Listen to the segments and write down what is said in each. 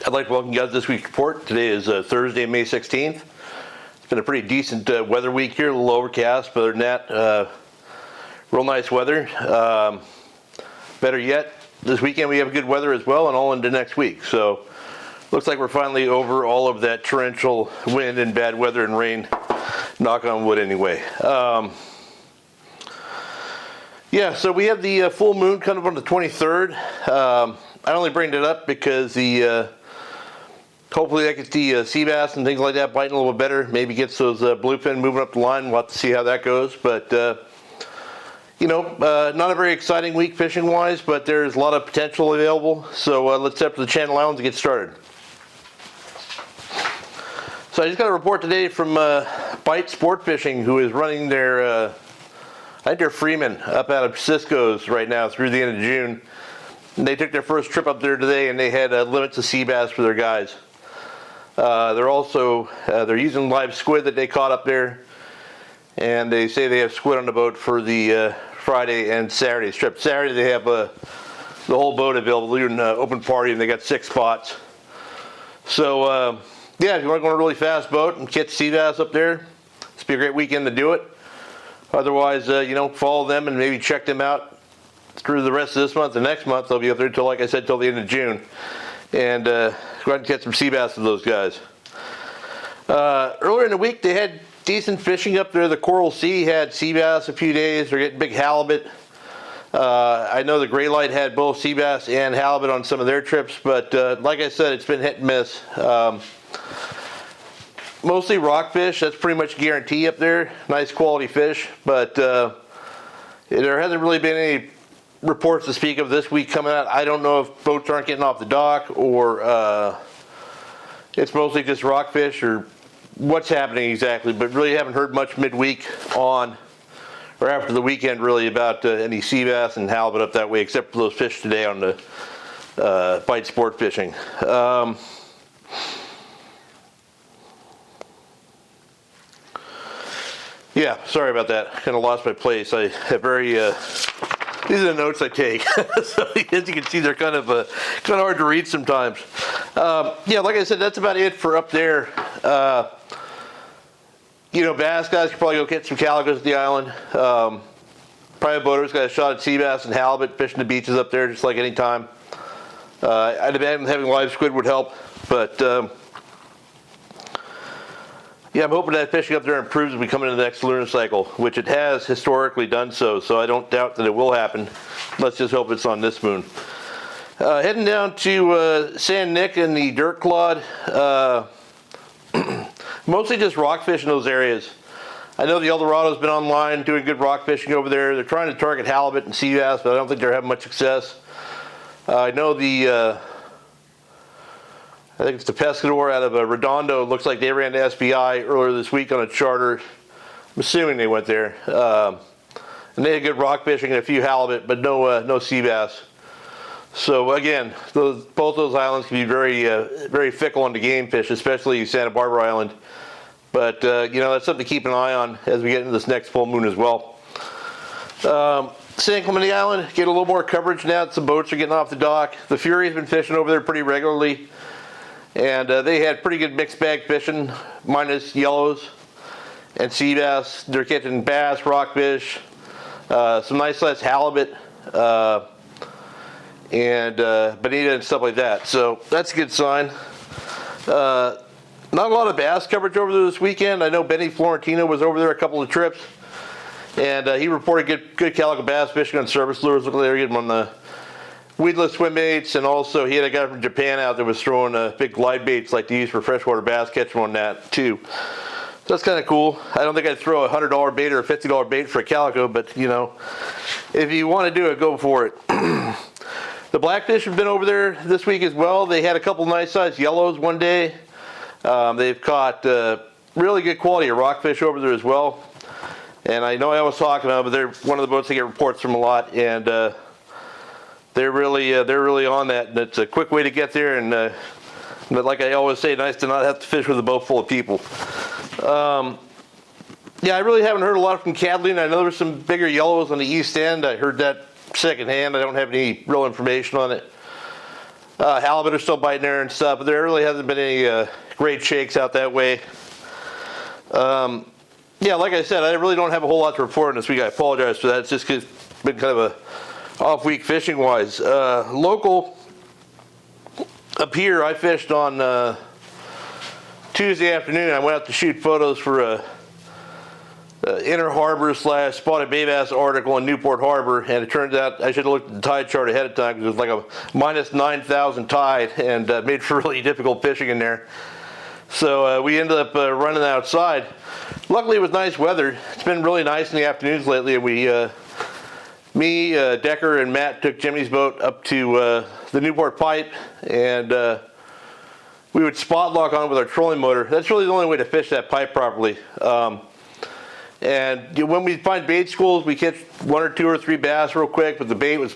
I'd like to welcome you guys to this week's report. Today is Thursday, May 16th. It's been a pretty decent weather week here, a little overcast, but other than that, real nice weather. Better yet, this weekend we have good weather as well, and all into next week. So looks like we're finally over all of that torrential wind and bad weather and rain. Knock on wood anyway. Yeah, so we have the full moon kind of on the 23rd. I only bring it up because hopefully that gets the sea bass and things like that biting a little bit better. Maybe gets those bluefin moving up the line. We'll have to see how that goes. But not a very exciting week fishing wise, but there's a lot of potential available. So let's step to the Channel Islands and get started. So I just got a report today from Bight Sport Fishing, who is running their I think they're Freeman up out of Cisco's right now through the end of June. And they took their first trip up there today, and they had limits of sea bass for their guys. They're also they're using live squid that they caught up there, and they say they have squid on the boat for the Friday and Saturday trip. Saturday they have the whole boat available. They're in open party, and they got 6 spots. So yeah, if you want to go on a really fast boat and catch sea bass up there, it's be a great weekend to do it. Otherwise, follow them and maybe check them out through the rest of this month and next month. They'll be up there until, like I said, till the end of June. And go ahead and catch some sea bass with those guys. Earlier in the week, they had decent fishing up there. The Coral Sea had sea bass a few days. They're getting big halibut. I know the Gray Light had both sea bass and halibut on some of their trips, but like I said, it's been hit and miss. Mostly rockfish, that's pretty much guarantee up there. Nice quality fish, but there hasn't really been any reports to speak of this week coming out. I don't know if boats aren't getting off the dock or it's mostly just rockfish or what's happening exactly, but really haven't heard much midweek on or after the weekend really about any sea bass and halibut up that way, except for those fish today on the Bight Sport Fishing. Yeah, sorry about that. Kind of lost my place. I have very, these are the notes I take. So as you can see, they're kind of hard to read sometimes. Yeah, like I said, that's about it for up there. Bass guys could probably go catch some calicos at the island. Private boaters got a shot at sea bass and halibut fishing the beaches up there just like any time. I'd imagine having live squid would help, but yeah, I'm hoping that fishing up there improves as we come into the next lunar cycle, which it has historically done so I don't doubt that it will happen. Let's just hope it's on this moon. Heading down to San Nick and the Dirt Clod. Mostly just rockfish in those areas. I know the Eldorado's been online doing good rock fishing over there. They're trying to target halibut and sea bass, but I don't think they're having much success. I know I think it's the Pescador out of Redondo. Looks like they ran to SBI earlier this week on a charter. I'm assuming they went there. And they had good rock fishing and a few halibut, but no sea bass. So again, both those islands can be very, very fickle on the game fish, especially Santa Barbara Island. But that's something to keep an eye on as we get into this next full moon as well. San Clemente Island, get a little more coverage now that some boats are getting off the dock. The Fury has been fishing over there pretty regularly. And they had pretty good mixed bag fishing, minus yellows and sea bass. They're catching bass, rockfish, some nice sized halibut, and bonita and stuff like that. So that's a good sign. Not a lot of bass coverage over there this weekend. I know Benny Florentino was over there a couple of trips, and he reported good calico bass fishing on service lures. Look like they were getting on the weedless swim baits, and also he had a guy from Japan out that was throwing big glide baits like they use for freshwater bass, catching on that too. So that's kind of cool. I don't think I'd throw a $100 bait or a $50 bait for a calico, but if you want to do it, go for it. The blackfish have been over there this week as well. They had a couple nice sized yellows one day. They've caught really good quality of rockfish over there as well. And I know I was talking about, but they're one of the boats I get reports from a lot, and they're really on that, and it's a quick way to get there. And but like I always say, nice to not have to fish with a boat full of people. Yeah, I really haven't heard a lot from Catalina. I know there's some bigger yellows on the east end. I heard that secondhand. I don't have any real information on it. Halibut are still biting there and stuff, but there really hasn't been any great shakes out that way. Yeah, like I said, I really don't have a whole lot to report on this week. I apologize for that. It's just 'cause it's been kind of a off week fishing wise. Local up here, I fished on Tuesday afternoon. I went out to shoot photos for a Inner Harbor / Spotted Bay Bass article in Newport Harbor, and it turns out I should have looked at the tide chart ahead of time because it was like a minus 9,000 tide and made for really difficult fishing in there. So we ended up running outside. Luckily, it was nice weather. It's been really nice in the afternoons lately, and me, Decker, and Matt took Jimmy's boat up to the Newport Pipe, and we would spot lock on it with our trolling motor. That's really the only way to fish that pipe properly. And when we find bait schools, we catch 1 or 2 or 3 bass real quick, but the bait was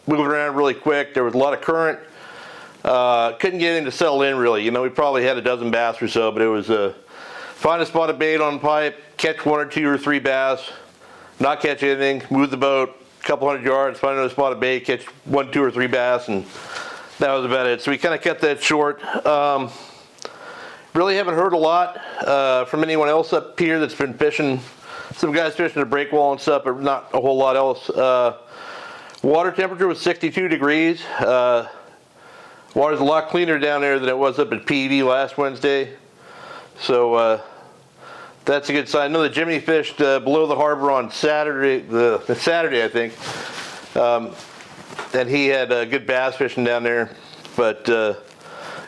moving around really quick. There was a lot of current. Couldn't get anything to settle in really. You know, we probably had a dozen bass or so, but it was find a spot of bait on the pipe, catch 1 or 2 or 3 bass, not catch anything, move the boat a couple hundred yards, find another spot of bait, catch 1, 2 or 3 bass, and that was about it. So we kind of kept that short. Really haven't heard a lot from anyone else up here that's been fishing. Some guys fishing the break wall and stuff, but not a whole lot else. Water temperature was 62 degrees. Water's a lot cleaner down there than it was up at PEV last Wednesday. So that's a good sign. I know that Jimmy fished below the harbor on Saturday, the Saturday I think. And he had good bass fishing down there. But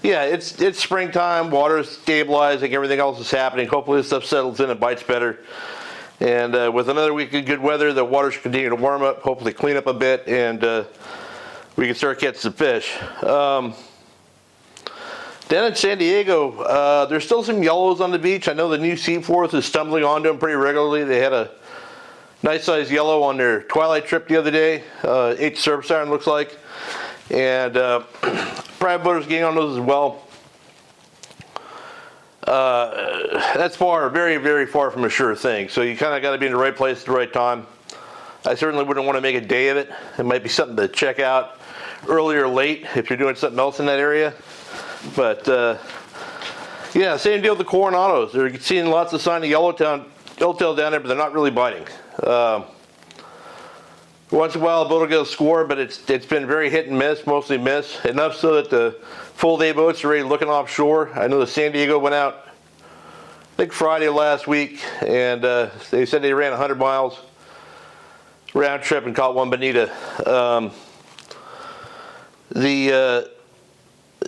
yeah, it's springtime, water's stabilizing, everything else is happening. Hopefully this stuff settles in and bites better. And with another week of good weather, the water should continue to warm up, hopefully clean up a bit, and we can start catching some fish. Down in San Diego, there's still some yellows on the beach. I know the new Seaforth is stumbling onto them pretty regularly. They had a nice sized yellow on their twilight trip the other day. 8 surface iron looks like. And private boaters getting on those as well. That's very, very far from a sure thing. So you kind of got to be in the right place at the right time. I certainly wouldn't want to make a day of it. It might be something to check out early or late if you're doing something else in that area. But yeah, same deal with the Coronados. They're seeing lots of sign of yellowtail down there, but they're not really biting. Once in a while a boat will get a score, but it's been very hit and miss, mostly miss. Enough so that the full day boats are already looking offshore. I know the San Diego went out, I think Friday last week, and they said they ran 100 miles round trip and caught 1 bonita.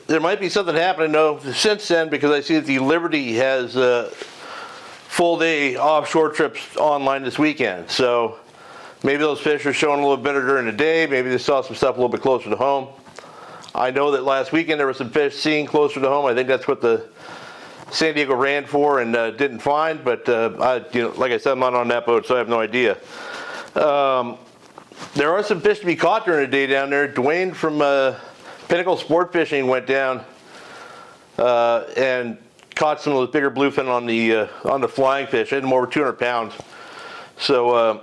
There might be something happening though since then, because I see that the Liberty has full day offshore trips online this weekend. So maybe those fish are showing a little better during the day. Maybe they saw some stuff a little bit closer to home. I know that last weekend there was some fish seen closer to home. I think that's what the San Diego ran for and didn't find. But like I said, I'm not on that boat, so I have no idea. There are some fish to be caught during the day down there. Dwayne from Pinnacle Sport Fishing went down and caught some of those bigger bluefin on the flying fish. I had them over 200 pounds. So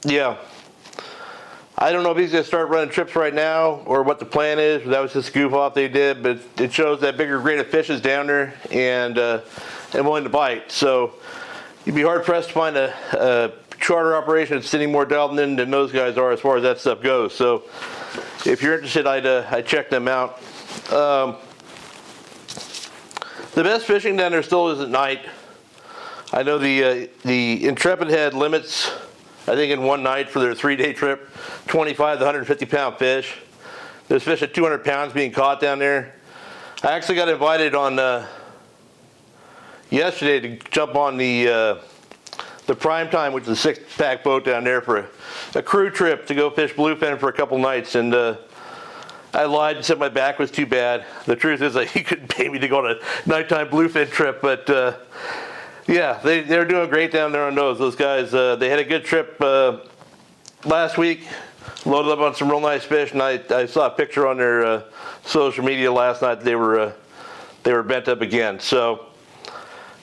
yeah, I don't know if he's going to start running trips right now or what the plan is. That was just a goof off they did, but it shows that bigger grade of fish is down there and willing to bite. So you'd be hard pressed to find a charter operation that's sitting more dialed in than those guys are as far as that stuff goes. So if you're interested, I'd check them out. The best fishing down there still is at night. I know the Intrepid had limits, I think in one night for their 3-day trip, 25 to 150 pound fish. There's fish at 200 pounds being caught down there. I actually got invited on yesterday to jump on the Prime Time, which is a 6-pack boat down there for a crew trip to go fish bluefin for a couple nights. And I lied and said my back was too bad. The truth is he couldn't pay me to go on a nighttime bluefin trip, but yeah, they're doing great down there on those guys. They had a good trip last week, loaded up on some real nice fish, and I saw a picture on their social media last night that they were bent up again. So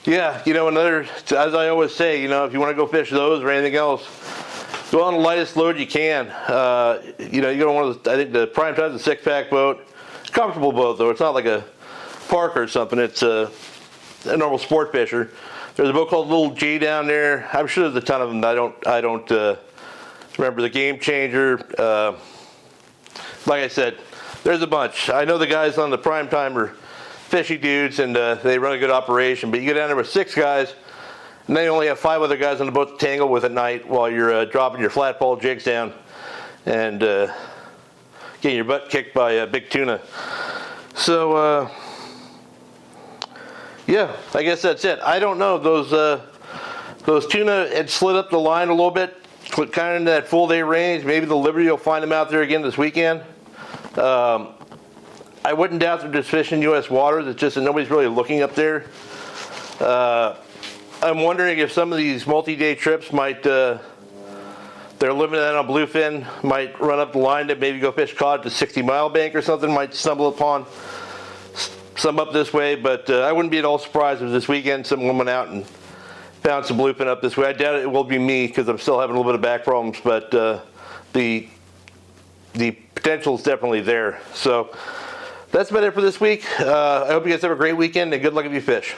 yeah, as I always say, if you want to go fish those or anything else, Go on the lightest load you can. You know, you go on one of the, I think the prime time is a 6-pack boat. Comfortable boat though. It's not like a Parker or something. It's a normal sport fisher. There's a boat called Little G down there. I'm sure there's a ton of them. I don't remember the Game Changer. Like I said, there's a bunch. I know the guys on the prime time are fishy dudes, and they run a good operation. But you get down there with 6 guys, and then you only have 5 other guys on the boat to tangle with at night while you're dropping your flat pole jigs down and getting your butt kicked by a big tuna. So yeah, I guess that's it. I don't know, those tuna had slid up the line a little bit, kind of in that full day range. Maybe the Liberty will find them out there again this weekend. I wouldn't doubt they're just fishing U.S. waters. It's just that nobody's really looking up there. I'm wondering if some of these multi-day trips might, they're limited on a bluefin, might run up the line to maybe go fish cod at the 60-mile bank or something, might stumble upon some up this way. But I wouldn't be at all surprised if this weekend someone went out and found some bluefin up this way. I doubt it will be me because I'm still having a little bit of back problems, but the potential is definitely there. So that's about it for this week. I hope you guys have a great weekend and good luck if you fish.